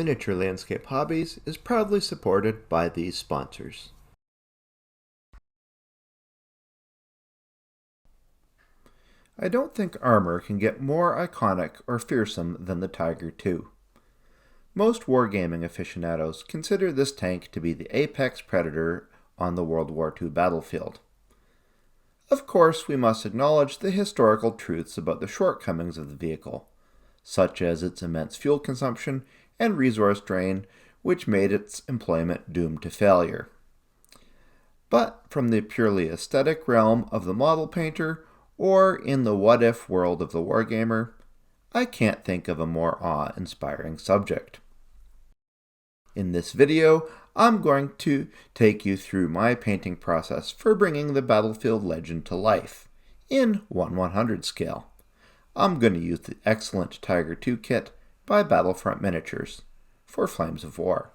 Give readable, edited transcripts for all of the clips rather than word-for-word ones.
Miniature Landscape Hobbies is proudly supported by these sponsors. I don't think Armour can get more iconic or fearsome than the Tigre II. Most wargaming aficionados consider this tank to be the apex predator on the World War II battlefield. Of course, we must acknowledge the historical truths about the shortcomings of the vehicle, such as its immense fuel consumption and resource drain, which made its employment doomed to failure. But from the purely aesthetic realm of the model painter, or in the what-if world of the wargamer, I can't think of a more awe-inspiring subject. In this video, I'm going to take you through my painting process for bringing the battlefield legend to life, in 1/100 scale. I'm going to use the excellent Tigre II kit by Battlefront Miniatures for Flames of War.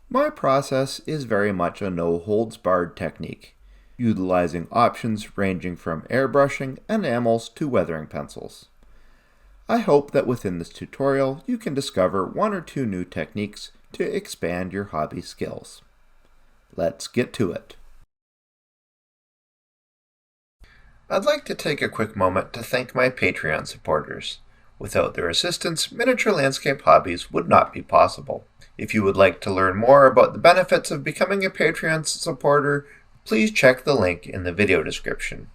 My process is very much a no-holds-barred technique, utilizing options ranging from airbrushing enamels to weathering pencils. I hope that within this tutorial you can discover one or two new techniques to expand your hobby skills. Let's get to it. I'd like to take a quick moment to thank my Patreon supporters. Without their assistance, Miniature Landscape Hobbies would not be possible. If you would like to learn more about the benefits of becoming a Patreon supporter, please check the link in the video description.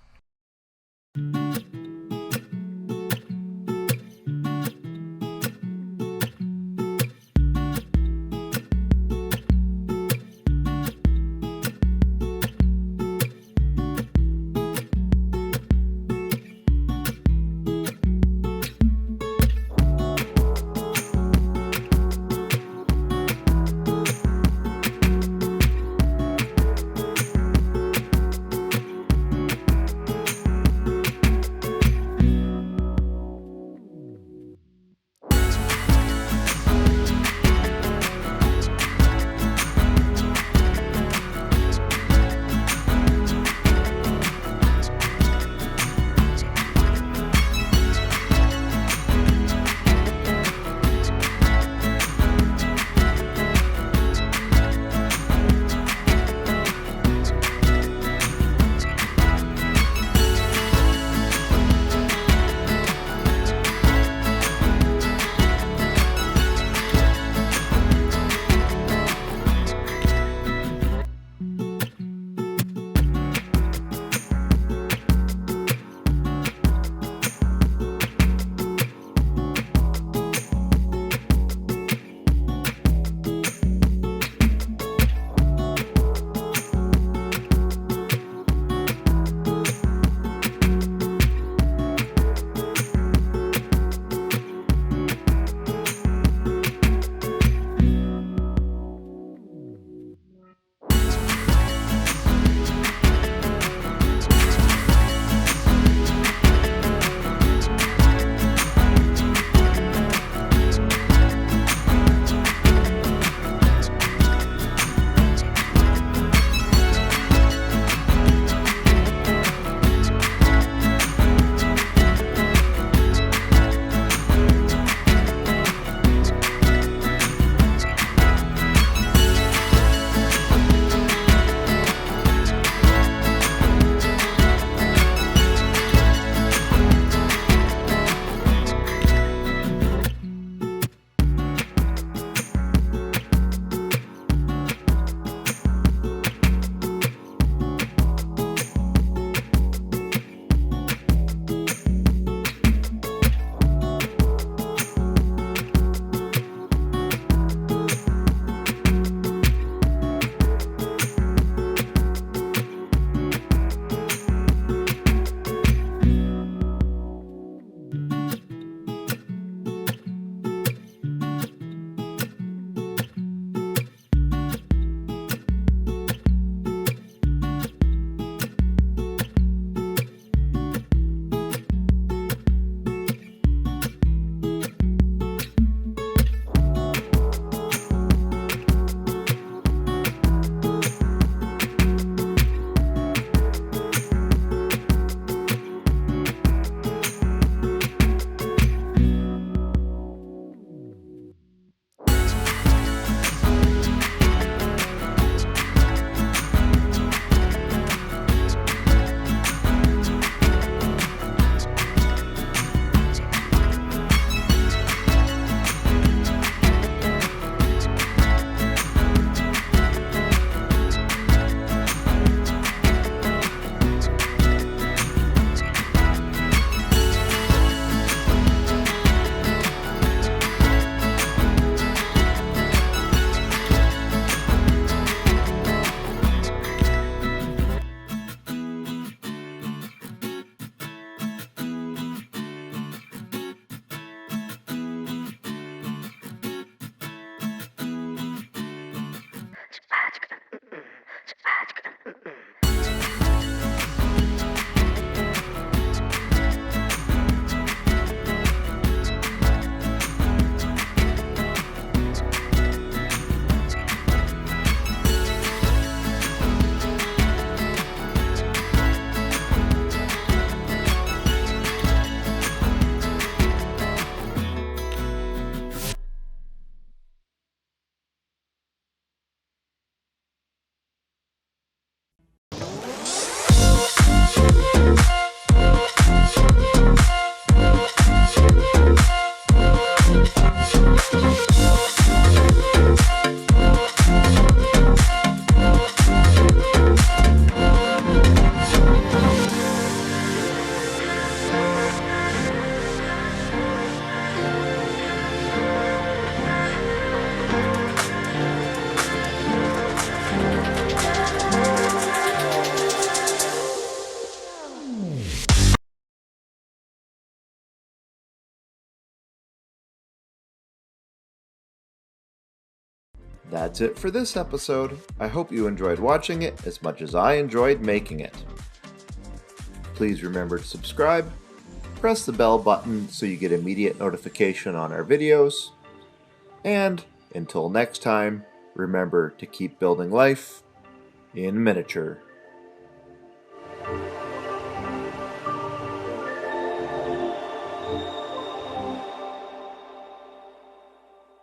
That's it for this episode. I hope you enjoyed watching it as much as I enjoyed making it. Please remember to subscribe, press the bell button so you get immediate notification on our videos, and until next time, remember to keep building life in miniature.